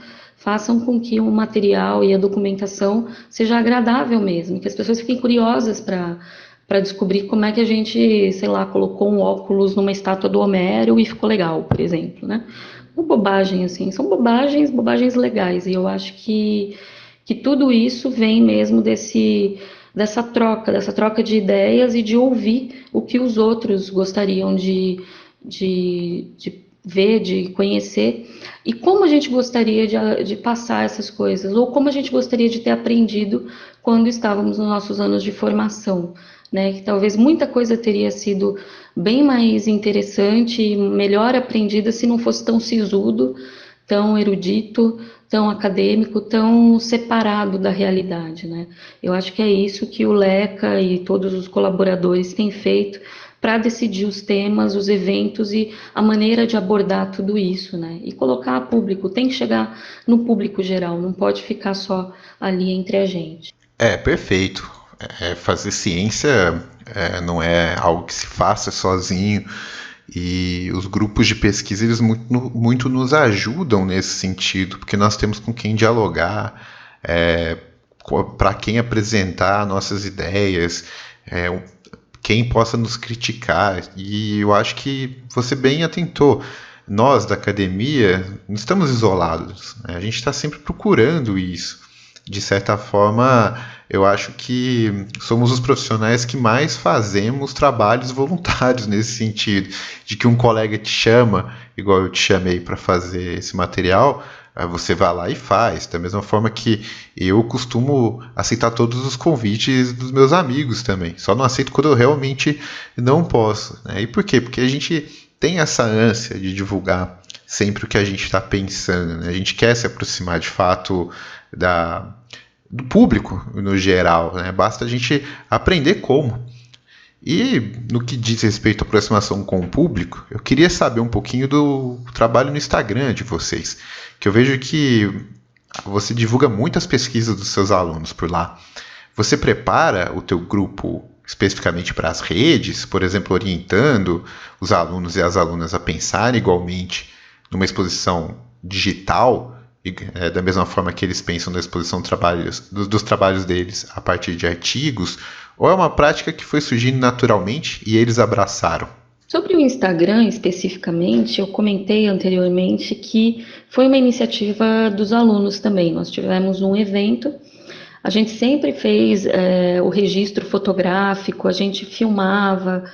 com que o material e a documentação seja agradável mesmo, que as pessoas fiquem curiosas para descobrir como é que a gente, sei lá, colocou um óculos numa estátua do Homero e ficou legal, por exemplo, né? Uma bobagem, assim, são bobagens legais, e eu acho que tudo isso vem mesmo dessa troca de ideias e de ouvir o que os outros gostariam de ver, de conhecer, e como a gente gostaria de passar essas coisas, ou como a gente gostaria de ter aprendido quando estávamos nos nossos anos de formação, né? Que talvez muita coisa teria sido bem mais interessante e melhor aprendida se não fosse tão sisudo, tão erudito, tão acadêmico, tão separado da realidade, né? Eu acho que é isso que o LECA e todos os colaboradores têm feito para decidir os temas, os eventos e a maneira de abordar tudo isso, né? E colocar a público, tem que chegar no público geral, não pode ficar só ali entre a gente. Perfeito. Fazer ciência não é algo que se faça sozinho E os grupos de pesquisa, eles muito nos ajudam nesse sentido, porque nós temos com quem dialogar, para quem apresentar nossas ideias, é, quem possa nos criticar. E eu acho que você bem atentou. Nós, da academia, não estamos isolados, né? A gente está sempre procurando isso. De certa forma, eu acho que somos os profissionais que mais fazemos trabalhos voluntários nesse sentido, de que um colega te chama, igual eu te chamei para fazer esse material, aí você vai lá e faz. Da mesma forma que eu costumo aceitar todos os convites dos meus amigos também, só não aceito quando eu realmente não posso, né? E por quê? Porque a gente tem essa ânsia de divulgar sempre o que a gente está pensando, né? A gente quer se aproximar de fato do público no geral, né? Basta a gente aprender como. E no que diz respeito à aproximação com o público, eu queria saber um pouquinho do trabalho no Instagram de vocês, que eu vejo que você divulga muitas pesquisas dos seus alunos por lá. Você prepara o teu grupo especificamente para as redes, por exemplo, orientando os alunos e as alunas a pensarem igualmente numa exposição digital, da mesma forma que eles pensam na exposição dos trabalhos deles a partir de artigos, ou é uma prática que foi surgindo naturalmente e eles abraçaram? Sobre o Instagram especificamente, eu comentei anteriormente que foi uma iniciativa dos alunos também. Nós tivemos um evento, a gente sempre fez o registro fotográfico, a gente filmava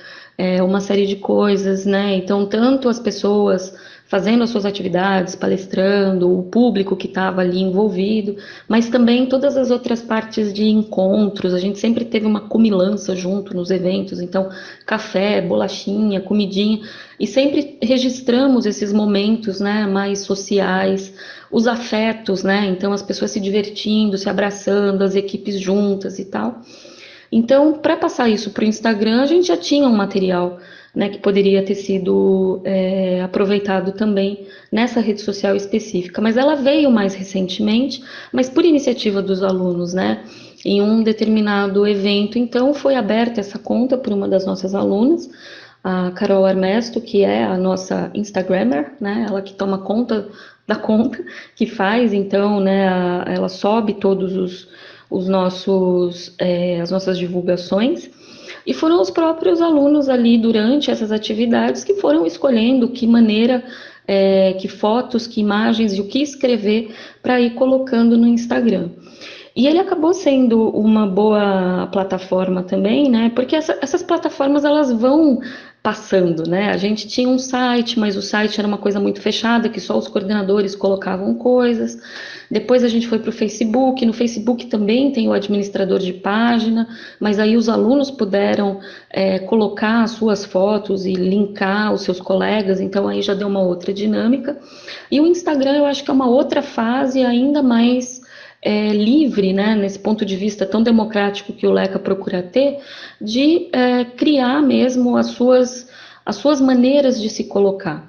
uma série de coisas, né? Então, tanto as pessoas fazendo as suas atividades, palestrando, o público que estava ali envolvido, mas também todas as outras partes de encontros. A gente sempre teve uma comilança junto nos eventos, então café, bolachinha, comidinha, e sempre registramos esses momentos, né, mais sociais, os afetos, né, então as pessoas se divertindo, se abraçando, as equipes juntas e tal. Então, para passar isso para o Instagram, a gente já tinha um material, né, que poderia ter sido aproveitado também nessa rede social específica, mas ela veio mais recentemente, mas por iniciativa dos alunos, né, em um determinado evento. Então foi aberta essa conta por uma das nossas alunas, a Carol Armesto, que é a nossa Instagrammer, né, ela que toma conta da conta, que faz, então, né, ela sobe todos os nossos, as nossas divulgações. E foram os próprios alunos ali durante essas atividades que foram escolhendo que maneira, que fotos, que imagens e o que escrever para ir colocando no Instagram. E ele acabou sendo uma boa plataforma também, né? Porque essas plataformas elas vão passando, né? A gente tinha um site, mas o site era uma coisa muito fechada, que só os coordenadores colocavam coisas. Depois a gente foi para o Facebook. No Facebook também tem o administrador de página, mas aí os alunos puderam colocar as suas fotos e linkar os seus colegas, então aí já deu uma outra dinâmica. E o Instagram eu acho que é uma outra fase ainda mais livre, né, nesse ponto de vista tão democrático que o LECA procura ter, de criar mesmo as suas maneiras de se colocar.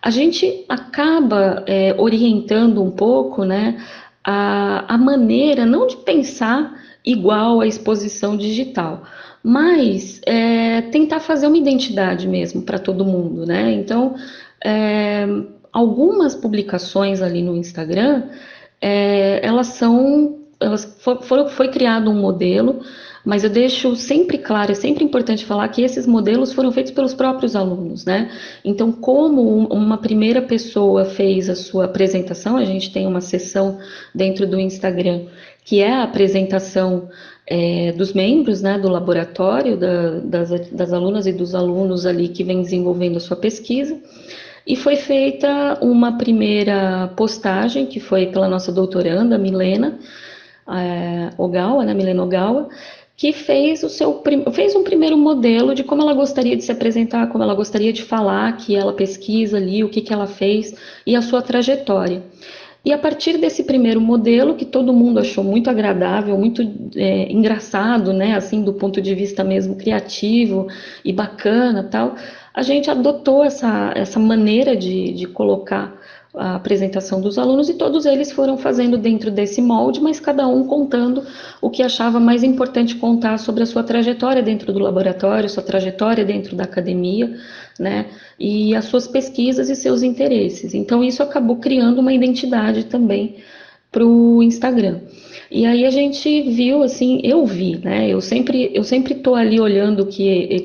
A gente acaba orientando um pouco, né, a maneira, não de pensar igual à exposição digital, mas tentar fazer uma identidade mesmo para todo mundo, né? Então, algumas publicações ali no Instagram, foi criado um modelo, mas eu deixo sempre claro, é sempre importante falar que esses modelos foram feitos pelos próprios alunos, né? Então, como uma primeira pessoa fez a sua apresentação, a gente tem uma seção dentro do Instagram, que é a apresentação dos membros, né, do laboratório, das alunas e dos alunos ali que vem desenvolvendo a sua pesquisa. E foi feita uma primeira postagem, que foi pela nossa doutoranda, Milena Ogawa, né, Milena Ogawa, que fez um primeiro modelo de como ela gostaria de se apresentar, como ela gostaria de falar, que ela pesquisa ali, o que ela fez e a sua trajetória. E a partir desse primeiro modelo, que todo mundo achou muito agradável, muito engraçado, né, assim, do ponto de vista mesmo criativo e bacana, tal, a gente adotou essa maneira de colocar a apresentação dos alunos, e todos eles foram fazendo dentro desse molde, mas cada um contando o que achava mais importante contar sobre a sua trajetória dentro do laboratório, sua trajetória dentro da academia, né, e as suas pesquisas e seus interesses. Então isso acabou criando uma identidade também para o Instagram. E aí a gente viu, assim, eu vi, né? Eu sempre tô ali olhando o que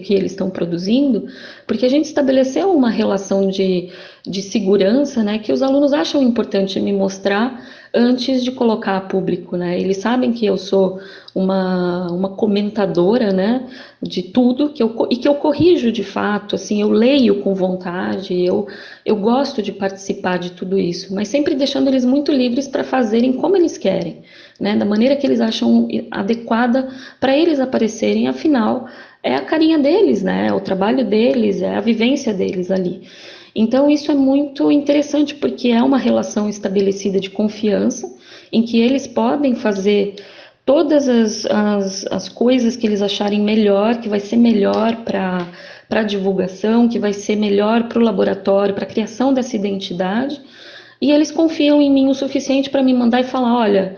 eles estão produzindo, porque a gente estabeleceu uma relação de segurança, né? Que os alunos acham importante me mostrar antes de colocar a público, né? Eles sabem que eu sou uma comentadora, né? De tudo e que eu corrijo de fato, assim, eu leio com vontade, eu gosto de participar de tudo isso, mas sempre deixando eles muito livres para fazerem como eles querem, né, da maneira que eles acham adequada para eles aparecerem, afinal, é a carinha deles, né, é o trabalho deles, é a vivência deles ali. Então, isso é muito interessante, porque é uma relação estabelecida de confiança, em que eles podem fazer todas as coisas que eles acharem melhor, que vai ser melhor para a divulgação, que vai ser melhor para o laboratório, para a criação dessa identidade, e eles confiam em mim o suficiente para me mandar e falar, olha,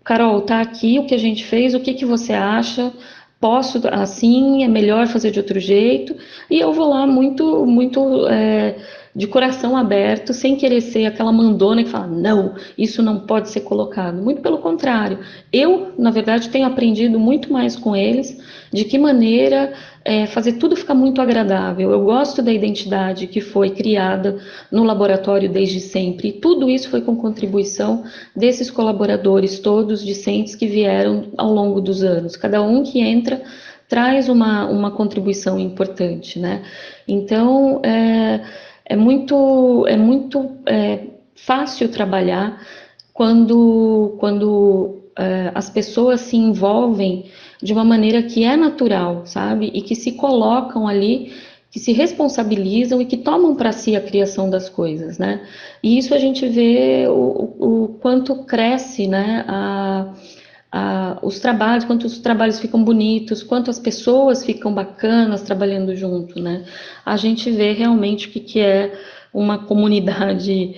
Carol, tá aqui o que a gente fez, o que que você acha? Posso assim, é melhor fazer de outro jeito? E eu vou lá de coração aberto, sem querer ser aquela mandona que fala, não, isso não pode ser colocado. Muito pelo contrário, eu, na verdade, tenho aprendido muito mais com eles, de que maneira fazer tudo ficar muito agradável. Eu gosto da identidade que foi criada no laboratório desde sempre, e tudo isso foi com contribuição desses colaboradores todos, discentes, que vieram ao longo dos anos. Cada um que entra traz uma contribuição importante, né? Então, é muito fácil trabalhar quando as pessoas se envolvem de uma maneira que é natural, sabe? E que se colocam ali, que se responsabilizam e que tomam para si a criação das coisas, né? E isso a gente vê o quanto cresce, né? Os trabalhos, quanto os trabalhos ficam bonitos, quanto as pessoas ficam bacanas trabalhando junto, né? A gente vê realmente o que é uma comunidade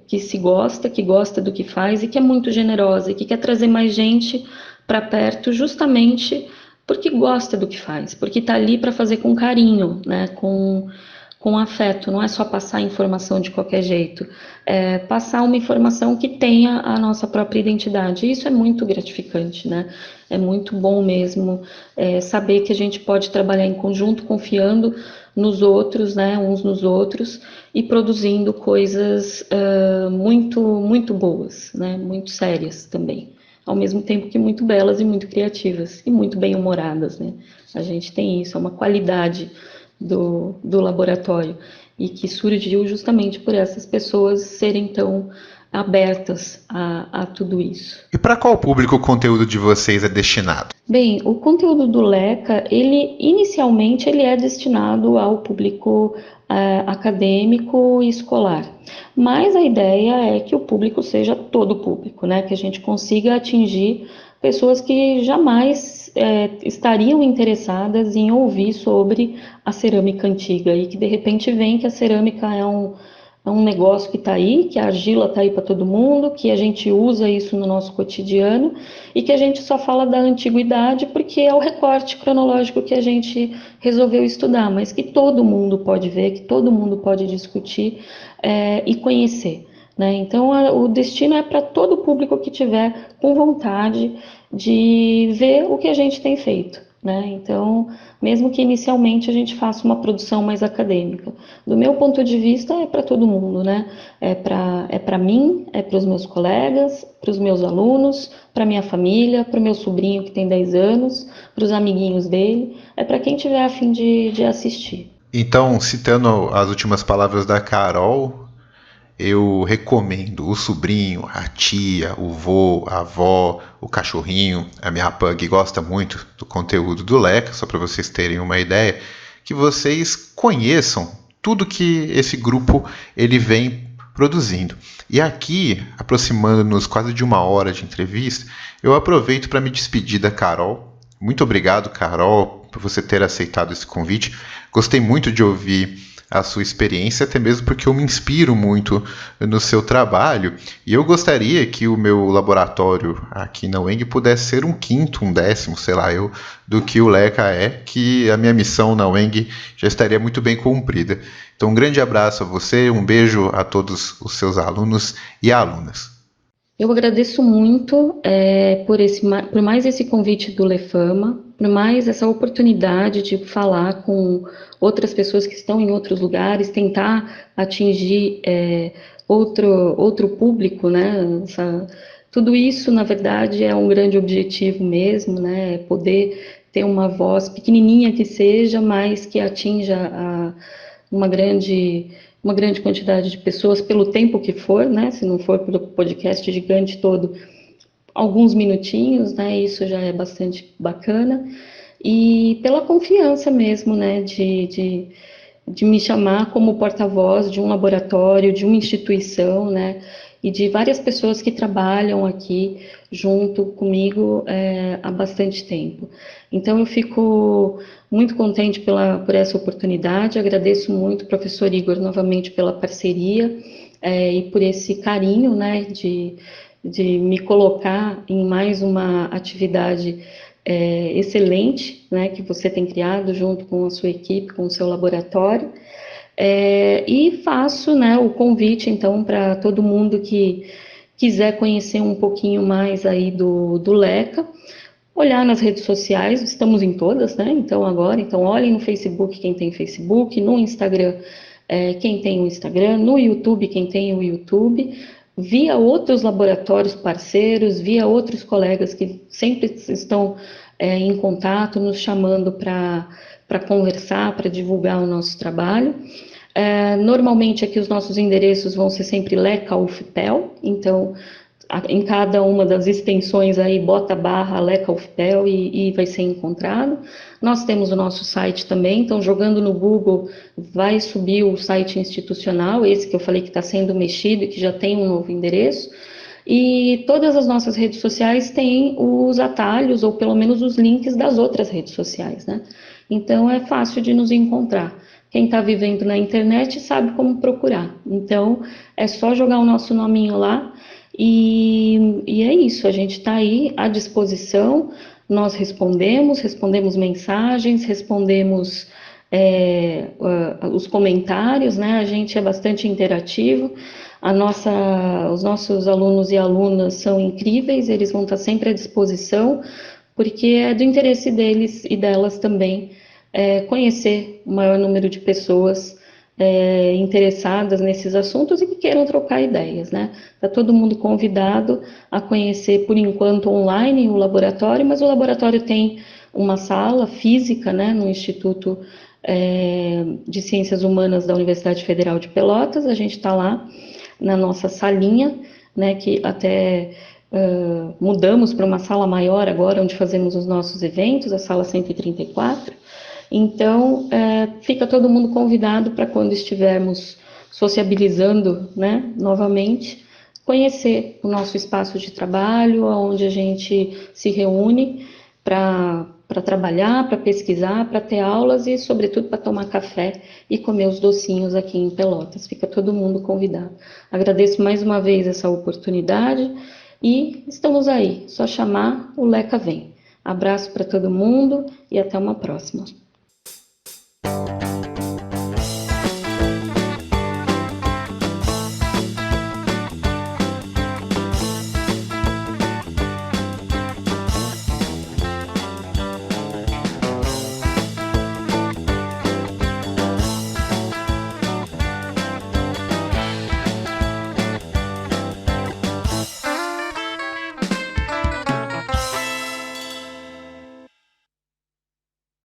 que se gosta, que gosta do que faz e que é muito generosa e que quer trazer mais gente para perto, justamente porque gosta do que faz, porque está ali para fazer com carinho, né? Com afeto, não é só passar informação de qualquer jeito, é passar uma informação que tenha a nossa própria identidade. E isso é muito gratificante, né? É muito bom mesmo saber que a gente pode trabalhar em conjunto, confiando nos outros, né? Uns nos outros, e produzindo coisas muito, muito boas, né? Muito sérias também. Ao mesmo tempo que muito belas e muito criativas e muito bem-humoradas, né? A gente tem isso, é uma qualidade do laboratório, e que surgiu justamente por essas pessoas serem tão abertas a tudo isso. E para qual público o conteúdo de vocês é destinado? Bem, o conteúdo do LECA, inicialmente ele é destinado ao público acadêmico e escolar, mas a ideia é que o público seja todo o público, né? Que a gente consiga atingir pessoas que jamais estariam interessadas em ouvir sobre a cerâmica antiga e que de repente veem que a cerâmica é um negócio que está aí, que a argila está aí para todo mundo, que a gente usa isso no nosso cotidiano e que a gente só fala da antiguidade porque é o recorte cronológico que a gente resolveu estudar, mas que todo mundo pode ver, que todo mundo pode discutir e conhecer, né? Então, o destino é para todo público que tiver com vontade de ver o que a gente tem feito, né? Então, mesmo que inicialmente a gente faça uma produção mais acadêmica, do meu ponto de vista é para todo mundo, né? É para mim, é para os meus colegas, para os meus alunos, para minha família, para o meu sobrinho que tem 10 anos, para os amiguinhos dele, é para quem tiver a fim de assistir. Então, citando as últimas palavras da Carol, eu recomendo o sobrinho, a tia, o vô, a avó, o cachorrinho. A minha pug gosta muito do conteúdo do LECA, só para vocês terem uma ideia, que vocês conheçam tudo que esse grupo ele vem produzindo. E aqui, aproximando-nos quase de 1 hora de entrevista, eu aproveito para me despedir da Carol. Muito obrigado, Carol, por você ter aceitado esse convite. Gostei muito de ouvir a sua experiência, até mesmo porque eu me inspiro muito no seu trabalho e eu gostaria que o meu laboratório aqui na UENG pudesse ser um quinto, um décimo, sei lá, do que o LECA é, que a minha missão na UENG já estaria muito bem cumprida. Então, um grande abraço a você, um beijo a todos os seus alunos e alunas. Eu agradeço muito por mais esse convite do Lefama, por mais essa oportunidade de falar com outras pessoas que estão em outros lugares, tentar atingir outro público, né? Tudo isso, na verdade, é um grande objetivo mesmo, né? Poder ter uma voz pequenininha que seja, mas que atinja uma grande quantidade de pessoas pelo tempo que for, né? Se não for pelo podcast gigante todo, alguns minutinhos, né? Isso já é bastante bacana. E pela confiança mesmo, né? De me chamar como porta-voz de um laboratório, de uma instituição, né? E de várias pessoas que trabalham aqui junto comigo há bastante tempo. Então, eu fico muito contente por essa oportunidade, agradeço muito, professor Igor, novamente pela parceria e por esse carinho, né, de me colocar em mais uma atividade excelente, né, que você tem criado junto com a sua equipe, com o seu laboratório. E faço, né, o convite, então, para todo mundo que quiser conhecer um pouquinho mais aí do LECA, olhar nas redes sociais, estamos em todas, né, então olhem no Facebook quem tem Facebook, no Instagram quem tem o Instagram, no YouTube quem tem o YouTube, via outros laboratórios parceiros, via outros colegas que sempre estão em contato, nos chamando para conversar, para divulgar o nosso trabalho. Normalmente aqui os nossos endereços vão ser sempre LECA UFPEL, então em cada uma das extensões aí bota barra LECA UFPEL e vai ser encontrado. Nós temos o nosso site também, então jogando no Google vai subir o site institucional, esse que eu falei que está sendo mexido e que já tem um novo endereço. E todas as nossas redes sociais têm os atalhos, ou pelo menos os links das outras redes sociais, né? Então é fácil de nos encontrar. Quem está vivendo na internet sabe como procurar. Então é só jogar o nosso nominho lá e é isso, a gente está aí à disposição, nós respondemos mensagens, respondemos os comentários, né? A gente é bastante interativo. Os nossos alunos e alunas são incríveis, eles vão estar sempre à disposição, porque é do interesse deles e delas também conhecer o maior número de pessoas interessadas nesses assuntos e que queiram trocar ideias, né? Está todo mundo convidado a conhecer, por enquanto, online o laboratório, mas o laboratório tem uma sala física, né, no Instituto de Ciências Humanas da Universidade Federal de Pelotas. A gente está lá na nossa salinha, né, que até mudamos para uma sala maior agora, onde fazemos os nossos eventos, a sala 134. Então, fica todo mundo convidado para quando estivermos sociabilizando, né, novamente, conhecer o nosso espaço de trabalho, onde a gente se reúne para trabalhar, para pesquisar, para ter aulas e, sobretudo, para tomar café e comer os docinhos aqui em Pelotas. Fica todo mundo convidado. Agradeço mais uma vez essa oportunidade e estamos aí. Só chamar, o LECA vem. Abraço para todo mundo e até uma próxima.